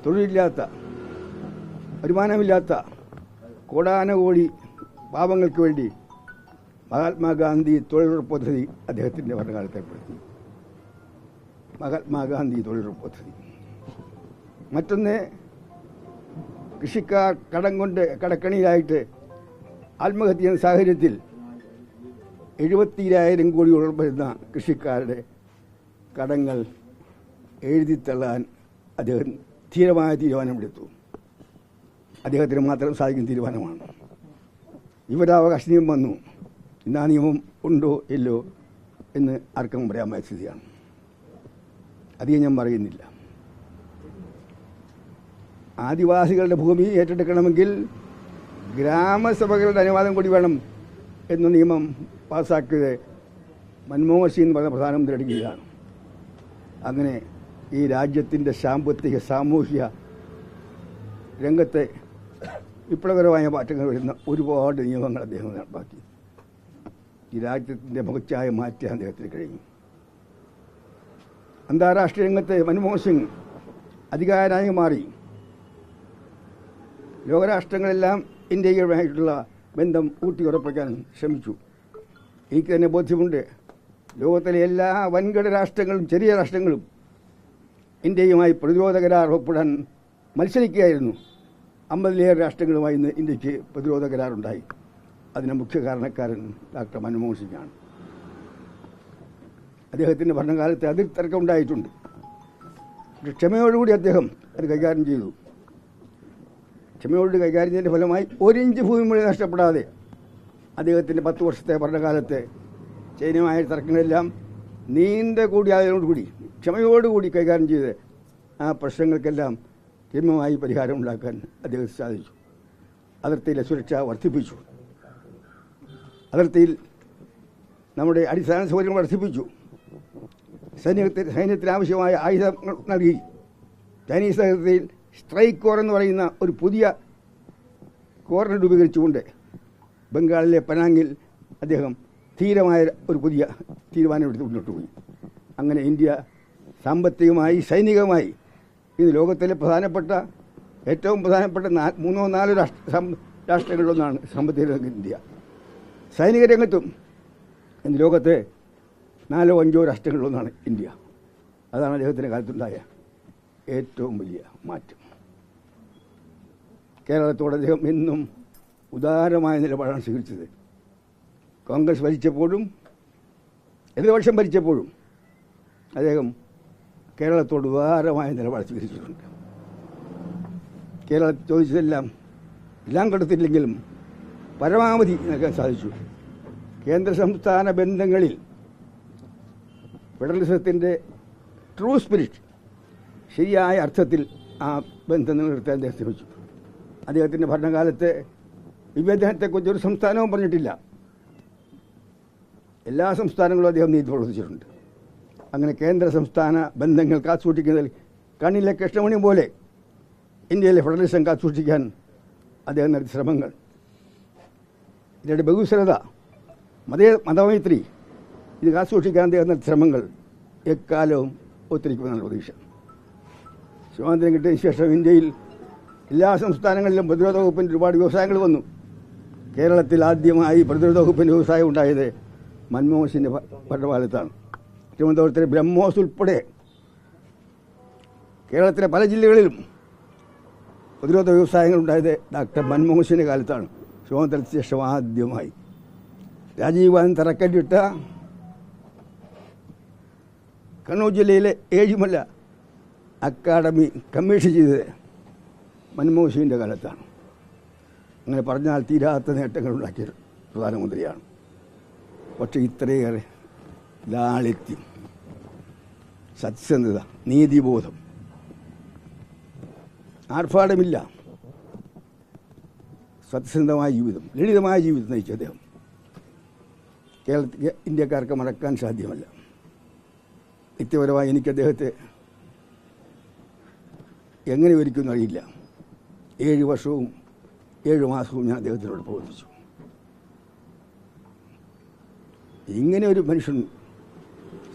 തൊഴിലില്ലാത്ത, വരുമാനമില്ലാത്ത കോടാനകോടി പാവങ്ങൾക്ക് വേണ്ടി മഹാത്മാഗാന്ധി തൊഴിലുറപ്പ് പദ്ധതി അദ്ദേഹത്തിൻ്റെ ഭരണകാലത്ത് ഏർപ്പെടുത്തി. മഹാത്മാഗാന്ധി തൊഴിലുറപ്പ് പദ്ധതി. മറ്റൊന്ന്, കൃഷിക്കാർ കടം കൊണ്ട് കടക്കണിയിലായിട്ട് ആത്മഹത്യ ചെയ്യുന്ന സാഹചര്യത്തിൽ 72,000 കോടിയോളം വരുന്ന കൃഷിക്കാരുടെ കടങ്ങൾ എഴുതിത്തള്ളാൻ അദ്ദേഹം ധീരമായ തീരുമാനമെടുത്തു. അദ്ദേഹത്തിന് മാത്രം സാധിക്കുന്ന തീരുമാനമാണ്. വിവരാവകാശ നിയമം വന്നു. ഇന്ന് ആ നിയമം ഉണ്ടോ ഇല്ലോ എന്ന് ആർക്കും പറയാമായ സ്ഥിതിയാണ്. അധികം ഞാൻ പറയുന്നില്ല. ആദിവാസികളുടെ ഭൂമി ഏറ്റെടുക്കണമെങ്കിൽ ഗ്രാമസഭകളുടെ അനുവാദം കൂടി വേണം എന്ന നിയമം പാസ്സാക്കിയത് മൻമോഹൻ സിംഗ് എന്ന് പറഞ്ഞ പ്രധാനമന്ത്രിയുടെ കീഴിലാണ്. അങ്ങനെ ഈ രാജ്യത്തിൻ്റെ സാമ്പത്തിക സാമൂഹിക രംഗത്തെ വിപ്ലവകരമായ മാറ്റങ്ങൾ വരുന്ന ഒരുപാട് നിയമങ്ങൾ അദ്ദേഹം നടപ്പാക്കി. ഈ രാജ്യത്തിൻ്റെ മുഖച്ഛായ മാറ്റാൻ അദ്ദേഹത്തിന് കഴിഞ്ഞു. അന്താരാഷ്ട്ര രംഗത്തെ മൻമോഹൻ സിംഗ് അധികാരനായി മാറി. ലോകരാഷ്ട്രങ്ങളെല്ലാം ഇന്ത്യയുമായിട്ടുള്ള ബന്ധം ഊട്ടിയുറപ്പിക്കാൻ ശ്രമിച്ചു. എനിക്ക് തന്നെ ബോധ്യമുണ്ട്, ലോകത്തിലെ എല്ലാ വൻകിട രാഷ്ട്രങ്ങളും ചെറിയ രാഷ്ട്രങ്ങളും ഇന്ത്യയുമായി പ്രതിരോധ കരാർ ഒപ്പിടാൻ മത്സരിക്കുകയായിരുന്നു. 50-ലേറെ രാഷ്ട്രങ്ങളുമായി ഇന്ന് ഇന്ത്യക്ക് പ്രതിരോധ കരാറുണ്ടായി. അതിന് മുഖ്യ കാരണക്കാരൻ ഡോക്ടർ മൻമോഹൻ സിംഗാണ്. അദ്ദേഹത്തിൻ്റെ ഭരണകാലത്ത് അതിർത്തർക്കം ഉണ്ടായിട്ടുണ്ട്. പക്ഷേ ക്ഷമയോടുകൂടി അദ്ദേഹം അത് കൈകാര്യം ചെയ്തു. ക്ഷമയോട് കൈകാര്യം ചെയ്തതിൻ്റെ ഫലമായി 1 ഇഞ്ച് ഭൂമി മുഴുവൻ നഷ്ടപ്പെടാതെ അദ്ദേഹത്തിൻ്റെ 10 വർഷത്തെ ഭരണകാലത്ത് ചൈനയുമായ തർക്കങ്ങളെല്ലാം നീണ്ട കൂടിയായതോടുകൂടി ക്ഷമയോടുകൂടി കൈകാര്യം ചെയ്ത് ആ പ്രശ്നങ്ങൾക്കെല്ലാം രമ്യമായി പരിഹാരം ഉണ്ടാക്കാൻ അദ്ദേഹത്തിന് സാധിച്ചു. അതിർത്തിയിലെ സുരക്ഷ വർദ്ധിപ്പിച്ചു. അതിർത്തിയിൽ നമ്മുടെ അടിസ്ഥാന സൗകര്യങ്ങൾ വർദ്ധിപ്പിച്ചു. സൈന്യത്തിന് ആവശ്യമായ ആയുധങ്ങൾ നൽകി. ചൈനീസ് അതിർത്തിയിൽ സ്ട്രൈക്ക് കോർ എന്ന് പറയുന്ന ഒരു പുതിയ കോറിനെ രൂപീകരിച്ചുകൊണ്ട് ബംഗാളിലെ പനാങ്ങിൽ അദ്ദേഹം ധീരമായ ഒരു പുതിയ തീരുമാനമെടുത്ത് മുന്നോട്ട് പോയി. അങ്ങനെ ഇന്ത്യ സാമ്പത്തികമായി സൈനികമായി ഇത് ലോകത്തിലെ ഏറ്റവും പ്രധാനപ്പെട്ട 3-4 രാഷ്ട്രങ്ങളിലൊന്നാണ് സാമ്പത്തിക രംഗം ഇന്ത്യ. സൈനിക രംഗത്തും ഇന്ന് ലോകത്തെ 4-5 രാഷ്ട്രങ്ങളിലൊന്നാണ് ഇന്ത്യ. അതാണ് അദ്ദേഹത്തിൻ്റെ കാലത്തുണ്ടായ ഏറ്റവും വലിയ മാറ്റം. കേരളത്തോട് അദ്ദേഹം എന്നും ഉദാരമായ നിലപാടാണ് സ്വീകരിച്ചത്. കോൺഗ്രസ് ഭരിച്ചപ്പോഴും ഇടതുപക്ഷം ഭരിച്ചപ്പോഴും അദ്ദേഹം കേരളത്തോട് ഉദാരമായ നിലപാട് സ്വീകരിച്ചിട്ടുണ്ട്. കേരളത്തിൽ ചോദിച്ചതെല്ലാം എല്ലാം കൊടുത്തില്ലെങ്കിലും പരമാവധി നൽകാൻ സാധിച്ചു. കേന്ദ്ര സംസ്ഥാന ബന്ധങ്ങളിൽ ഫെഡറലിസത്തിൻ്റെ ട്രൂ സ്പിരിറ്റ് ശരിയായ അർത്ഥത്തിൽ ആ ബന്ധം നിലനിർത്താൻ അദ്ദേഹം ശ്രമിച്ചു. അദ്ദേഹത്തിൻ്റെ ഭരണകാലത്ത് വിഭജനത്തെക്കുറിച്ച് ഒരു സംസ്ഥാനവും പറഞ്ഞിട്ടില്ല. എല്ലാ സംസ്ഥാനങ്ങളും അദ്ദേഹം നീതി പ്രവർത്തിച്ചിട്ടുണ്ട്. അങ്ങനെ കേന്ദ്ര സംസ്ഥാന ബന്ധങ്ങൾ കാത്തുസൂക്ഷിക്കുന്നതിൽ കണ്ണിലെ കൃഷ്ണമണി പോലെ ഇന്ത്യയിലെ ഫെഡറലിസം കാത്തുസൂക്ഷിക്കാൻ അദ്ദേഹം നടത്തിയ ശ്രമങ്ങൾ, ഇതിൻ്റെ ബഹുസ്വരത, മതമൈത്രി, ഇത് കാത്തുസൂക്ഷിക്കാൻ അദ്ദേഹം നടത്തിയ ശ്രമങ്ങൾ എക്കാലവും ഒത്തിരിക്കുമെന്നാണ് പ്രതീക്ഷ. സ്വാതന്ത്ര്യം കിട്ടിയതിന് ശേഷം ഇന്ത്യയിൽ എല്ലാ സംസ്ഥാനങ്ങളിലും പ്രതിരോധ വകുപ്പിൻ്റെ ഒരുപാട് വ്യവസായങ്ങൾ വന്നു. കേരളത്തിൽ ആദ്യമായി പ്രതിരോധ വകുപ്പിൻ്റെ വ്യവസായം ഉണ്ടായത് മൻമോഹൻ സിംഗിൻ്റെ ഭരണകാലത്താണ്. തിരുവനന്തപുരത്തിലെ ബ്രഹ്മോസ് ഉൾപ്പെടെ കേരളത്തിലെ പല ജില്ലകളിലും പ്രതിരോധ വ്യവസായങ്ങൾ ഉണ്ടായത് ഡോക്ടർ മൻമോഹൻ സിംഗിൻ്റെ കാലത്താണ്. സ്വാതന്ത്ര്യത്തിന് ശേഷം ആദ്യമായി രാജീവ് ഗാന്ധി തറക്കല്ലിട്ട കണ്ണൂർ ജില്ലയിലെ ഏഴിമല അക്കാഡമി കമ്മീഷൻ ചെയ്തത് മൻമോഹൻ സിംഗിൻ്റെ കാലത്താണ്. അങ്ങനെ പറഞ്ഞാൽ തീരാത്ത നേട്ടങ്ങൾ ഉണ്ടാക്കിയ പ്രധാനമന്ത്രിയാണ്. പക്ഷേ ഇത്രയേറെ ലാളിത്യം, സത്യസന്ധത, നീതിബോധം, ആർഭാടമില്ല, സത്യസന്ധമായ ജീവിതം, ലളിതമായ ജീവിതം നയിച്ച അദ്ദേഹം കേരളത്തിൽ ഇന്ത്യക്കാർക്ക് മറക്കാൻ സാധ്യമല്ല. വ്യക്തിപരമായി എനിക്ക് അദ്ദേഹത്തെ എങ്ങനെ ഒരിക്കുമെന്ന് അറിയില്ല. 7 വർഷവും 7 മാസവും ഞാൻ അദ്ദേഹത്തിനോട് പ്രവർത്തിച്ചു. ഇങ്ങനെ ഒരു മനുഷ്യൻ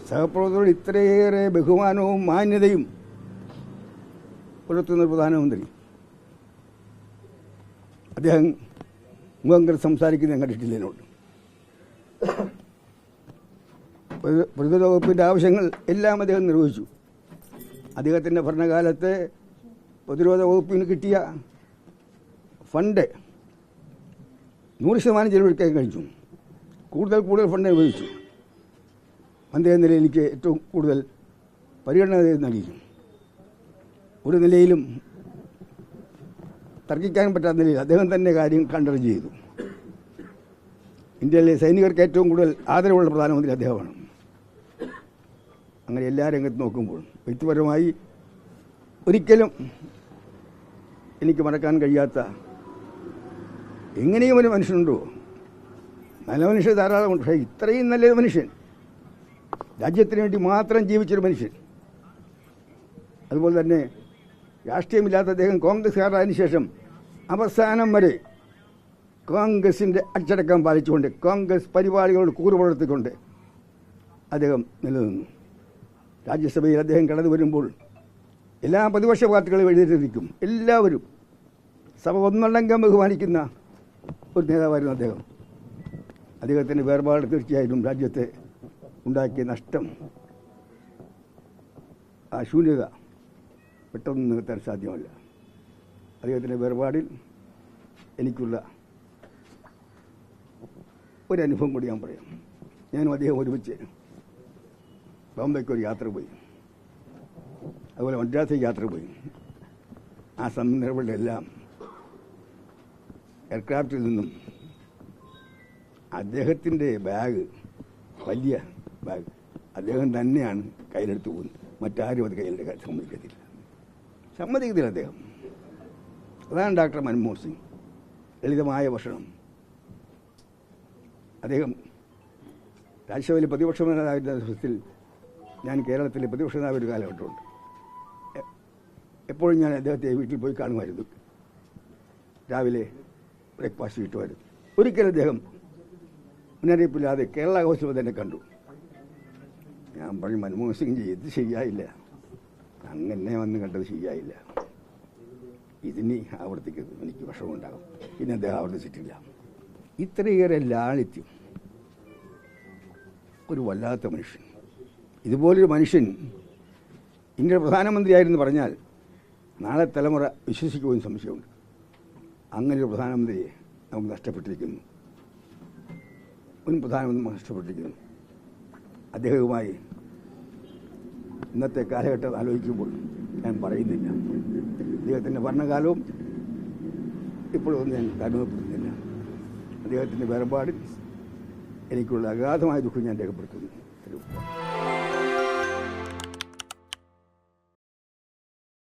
സഹപ്രവർത്തകരോട് ഇത്രയേറെ ബഹുമാനവും മാന്യതയും പുലർത്തുന്ന പ്രധാനമന്ത്രി അദ്ദേഹം മുഖം സംസാരിക്കുന്നത് ഞാൻ കണ്ടിട്ടില്ല എന്നോട്. പ്രതിരോധ വകുപ്പിൻ്റെ ആവശ്യങ്ങൾ എല്ലാം അദ്ദേഹം നിർവഹിച്ചു. അദ്ദേഹത്തിൻ്റെ ഭരണകാലത്ത് പ്രതിരോധ വകുപ്പിന് കിട്ടിയ ഫണ്ട് 100% ചെലവഴിക്കാൻ കഴിഞ്ഞു. കൂടുതൽ ഫണ്ട് അനുവദിച്ചു. മന്ത്രി എന്ന നിലയിൽ എനിക്ക് ഏറ്റവും കൂടുതൽ പരിഗണന നൽകി. ഒരു നിലയിലും തർക്കിക്കാൻ പറ്റാത്ത നിലയിൽ അദ്ദേഹം തന്നെ കാര്യം കണ്ടറിഞ്ഞ് ചെയ്തു. ഇന്ത്യയിലെ സൈനികർക്ക് ഏറ്റവും കൂടുതൽ ആദരവുള്ള പ്രധാനമന്ത്രി അദ്ദേഹമാണ്. അങ്ങനെ എല്ലാ രംഗത്ത് നോക്കുമ്പോൾ വ്യക്തിപരമായി ഒരിക്കലും എനിക്ക് മറക്കാൻ കഴിയാത്ത എങ്ങനെയും ഒരു മനുഷ്യനുണ്ടോ? നല്ല മനുഷ്യർ ധാരാളമുണ്ട്. പക്ഷേ ഇത്രയും നല്ലൊരു മനുഷ്യൻ, രാജ്യത്തിന് വേണ്ടി മാത്രം ജീവിച്ചൊരു മനുഷ്യൻ. അതുപോലെ തന്നെ രാഷ്ട്രീയമില്ലാത്ത അദ്ദേഹം കോൺഗ്രസ്സുകാരനായതിനു ശേഷം അവസാനം വരെ കോൺഗ്രസിൻ്റെ അച്ചടക്കം പാലിച്ചുകൊണ്ട് കോൺഗ്രസ് പരിപാടികളോട് കൂറുപുലർത്തിക്കൊണ്ട് അദ്ദേഹം നിലനിന്നു. രാജ്യസഭയിൽ അദ്ദേഹം കടന്നു വരുമ്പോൾ എല്ലാ പ്രതിപക്ഷ പാർട്ടികളും എഴുന്നേറ്റിരിക്കും. എല്ലാവരും സഭ ഒന്നടങ്കം ബഹുമാനിക്കുന്ന ഒരു നേതാവായിരുന്നു അദ്ദേഹം. അദ്ദേഹത്തിൻ്റെ വേർപാട് തീർച്ചയായിട്ടും രാജ്യത്തെ ഉണ്ടാക്കിയ നഷ്ടം, ആ ശൂന്യത പെട്ടെന്ന് നികത്താൻ സാധ്യമല്ല. അദ്ദേഹത്തിൻ്റെ വേർപാടിൽ എനിക്കുള്ള ഒരനുഭവം കൂടി ഞാൻ പറയാം. ഞാനും അദ്ദേഹം ഒരുമിച്ച് ബോംബെക്ക് ഒരു യാത്ര പോയി, അതുപോലെ മദ്രാസിലേക്ക് യാത്ര പോയി. ആ സന്ദർഭങ്ങളിലെല്ലാം എയർക്രാഫ്റ്റിൽ നിന്നും അദ്ദേഹത്തിൻ്റെ ബാഗ്, വലിയ ബാഗ്, അദ്ദേഹം തന്നെയാണ് കയ്യിലെടുത്ത് പോകുന്നത്. മറ്റാരും അത് കയ്യിലെടുക്കാൻ സമ്മതിക്കത്തില്ല അദ്ദേഹം. അതാണ് ഡോക്ടർ മൻമോഹൻ സിംഗ്. ലളിതമായ ഭക്ഷണം. അദ്ദേഹം രാജ്യസഭയിൽ പ്രതിപക്ഷ നേതാവിൻ്റെ ദിവസത്തിൽ ഞാൻ കേരളത്തിലെ പ്രതിപക്ഷ നേതാവ് ഒരു കാലഘട്ടമുണ്ട്. എപ്പോഴും ഞാൻ അദ്ദേഹത്തെ വീട്ടിൽ പോയി കാണുമായിരുന്നു. രാവിലെ ബ്രേക്ക്ഫാസ്റ്റ് കിട്ടുമായിരുന്നു. ഒരിക്കലും അദ്ദേഹം മുന്നറിയിപ്പില്ലാതെ കേരള ഹൗസിൽ തന്നെ കണ്ടു. ഞാൻ പറഞ്ഞു, മൻമോഹൻ സിംഗ് ഇത് ശരിയായില്ല, അങ്ങനെ വന്ന് കണ്ടത് ശരിയായില്ല, ഇതിനി ആവർത്തിക്കരുത്, എനിക്ക് വിഷമമുണ്ടാകും. പിന്നെ അദ്ദേഹം ആവർത്തിച്ചിട്ടില്ല. ഇത്രയേറെ ലാളിത്യം, ഒരു വല്ലാത്ത മനുഷ്യൻ. ഇതുപോലൊരു മനുഷ്യൻ ഇന്ത്യയുടെ പ്രധാനമന്ത്രിയായിരുന്നു പറഞ്ഞാൽ നാളെ തലമുറ വിശ്വസിക്കുമെന്ന് സംശയമുണ്ട്. അങ്ങനെയൊരു പ്രധാനമന്ത്രിയെ നമുക്ക് നഷ്ടപ്പെട്ടിരിക്കുന്നു. മുൻ പ്രധാനമന്ത്രി നഷ്ടപ്പെട്ടിരിക്കുന്നു. അദ്ദേഹവുമായി ഇന്നത്തെ കാലഘട്ടം ആലോചിക്കുമ്പോൾ ഞാൻ പറയുന്നില്ല. അദ്ദേഹത്തിൻ്റെ ഭരണകാലവും ഇപ്പോഴൊന്നും ഞാൻ അനുഭവപ്പെടുന്നില്ല. അദ്ദേഹത്തിൻ്റെ വേർപാടിൽ എനിക്കുള്ള അഗാധമായ ദുഃഖം ഞാൻ രേഖപ്പെടുത്തുന്നു.